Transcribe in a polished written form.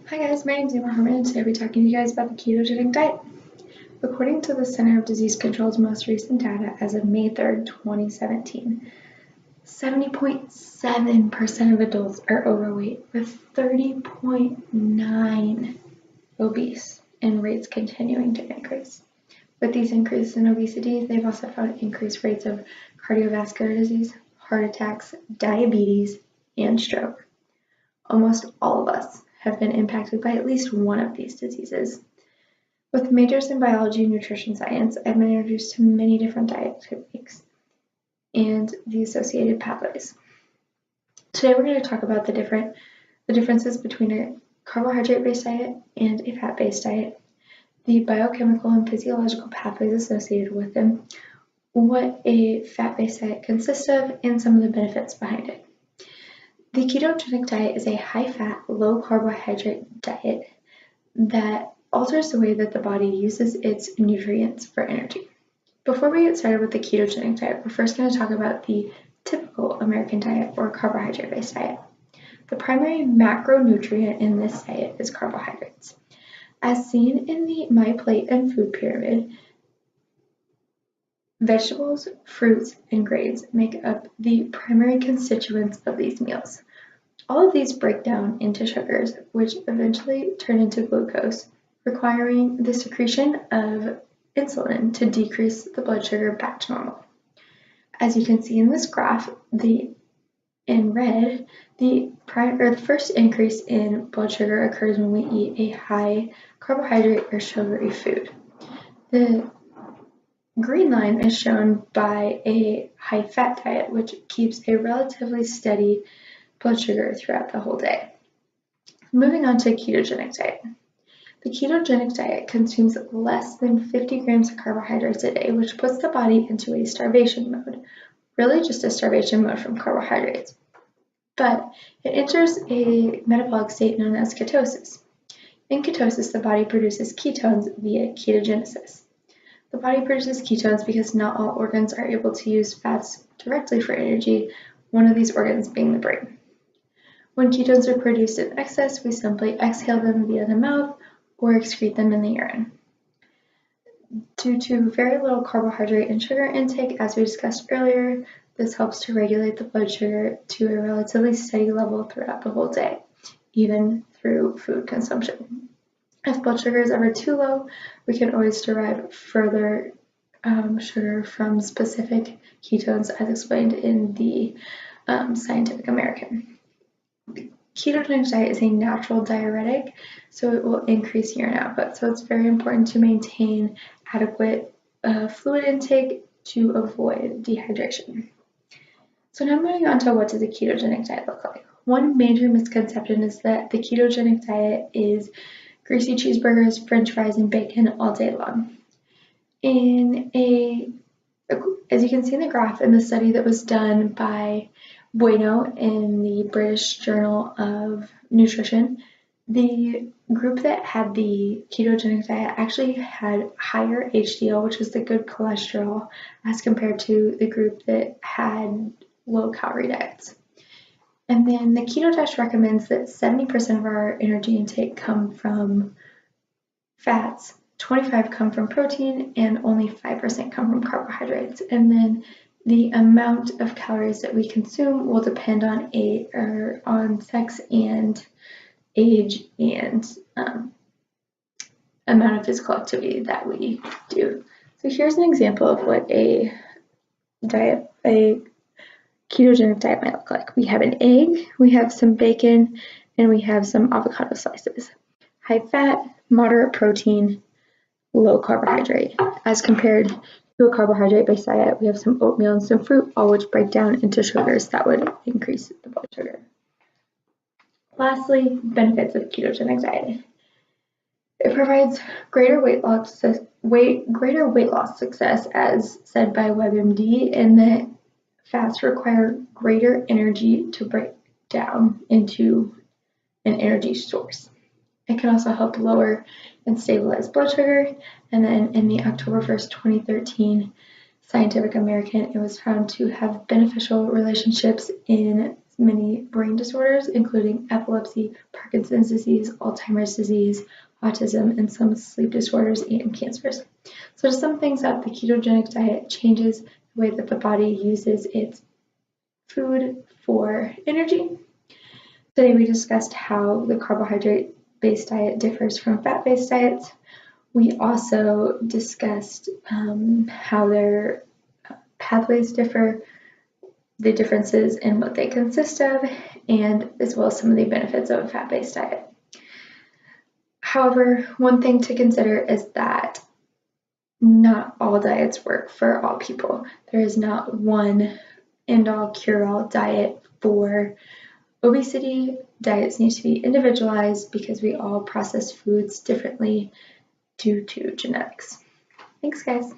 Hi guys, my name is Emma Herman and today I'll be talking to you guys about the ketogenic diet. According to the Center of Disease Control's most recent data as of May 3rd, 2017, 70.7% of adults are overweight with 30.9% obese and rates continuing to increase. With these increases in obesity, they've also found increased rates of cardiovascular disease, heart attacks, diabetes, and stroke. Almost all of us have been impacted by at least one of these diseases. With majors in biology and nutrition science, I've been introduced to many different diet techniques and the associated pathways. Today we're going to talk about the differences between a carbohydrate-based diet and a fat-based diet, the biochemical and physiological pathways associated with them, what a fat-based diet consists of, and some of the benefits behind it. The ketogenic diet is a high-fat, low-carbohydrate diet that alters the way that the body uses its nutrients for energy. Before we get started with the ketogenic diet, we're first going to talk about the typical American diet or carbohydrate-based diet. The primary macronutrient in this diet is carbohydrates. As seen in the My Plate and Food Pyramid, vegetables, fruits, and grains make up the primary constituents of these meals. All of these break down into sugars, which eventually turn into glucose, requiring the secretion of insulin to decrease the blood sugar back to normal. As you can see in this graph, in red, the first increase in blood sugar occurs when we eat a high carbohydrate or sugary food. The green line is shown by a high-fat diet, which keeps a relatively steady blood sugar throughout the whole day. Moving on to a ketogenic diet. The ketogenic diet consumes less than 50 grams of carbohydrates a day, which puts the body into a starvation mode, really just a starvation mode from carbohydrates. But it enters a metabolic state known as ketosis. In ketosis, the body produces ketones via ketogenesis. The body produces ketones because not all organs are able to use fats directly for energy, one of these organs being the brain. When ketones are produced in excess, we simply exhale them via the mouth or excrete them in the urine. Due to very little carbohydrate and sugar intake, as we discussed earlier, this helps to regulate the blood sugar to a relatively steady level throughout the whole day, even through food consumption. If blood sugar is ever too low, we can always derive further sugar from specific ketones as explained in the Scientific American. The ketogenic diet is a natural diuretic, so it will increase urine output. So it's very important to maintain adequate fluid intake to avoid dehydration. So now moving on to what does a ketogenic diet look like. One major misconception is that the ketogenic diet is greasy cheeseburgers, french fries, and bacon all day long. As you can see in the graph in the study that was done by Bueno in the British Journal of Nutrition, the group that had the ketogenic diet actually had higher HDL, which is the good cholesterol, as compared to the group that had low-calorie diets. And then the Keto Dash recommends that 70% of our energy intake come from fats, 25% come from protein, and only 5% come from carbohydrates. And then the amount of calories that we consume will depend on sex and age and amount of physical activity that we do. So here's an example of what a ketogenic diet might look like. We have an egg, we have some bacon, and we have some avocado slices. High fat, moderate protein, low carbohydrate. As compared to a carbohydrate-based diet, we have some oatmeal and some fruit, all which break down into sugars that would increase the blood sugar. Lastly, benefits of the ketogenic diet. It provides greater weight loss success, as said by WebMD, in that fats require greater energy to break down into an energy source. It can also help lower and stabilize blood sugar. And then in the October 1st, 2013 Scientific American, it was found to have beneficial relationships in many brain disorders, including epilepsy, Parkinson's disease, Alzheimer's disease, autism, and some sleep disorders and cancers. So to sum things up, the ketogenic diet changes the way that the body uses its food for energy. Today we discussed how the carbohydrate-based diet differs from fat-based diets. We also discussed how their pathways differ, the differences in what they consist of, and as well as some of the benefits of a fat-based diet. However, one thing to consider is that not all diets work for all people. There is not one end-all cure-all diet for obesity. Diets need to be individualized because we all process foods differently due to genetics. Thanks, guys.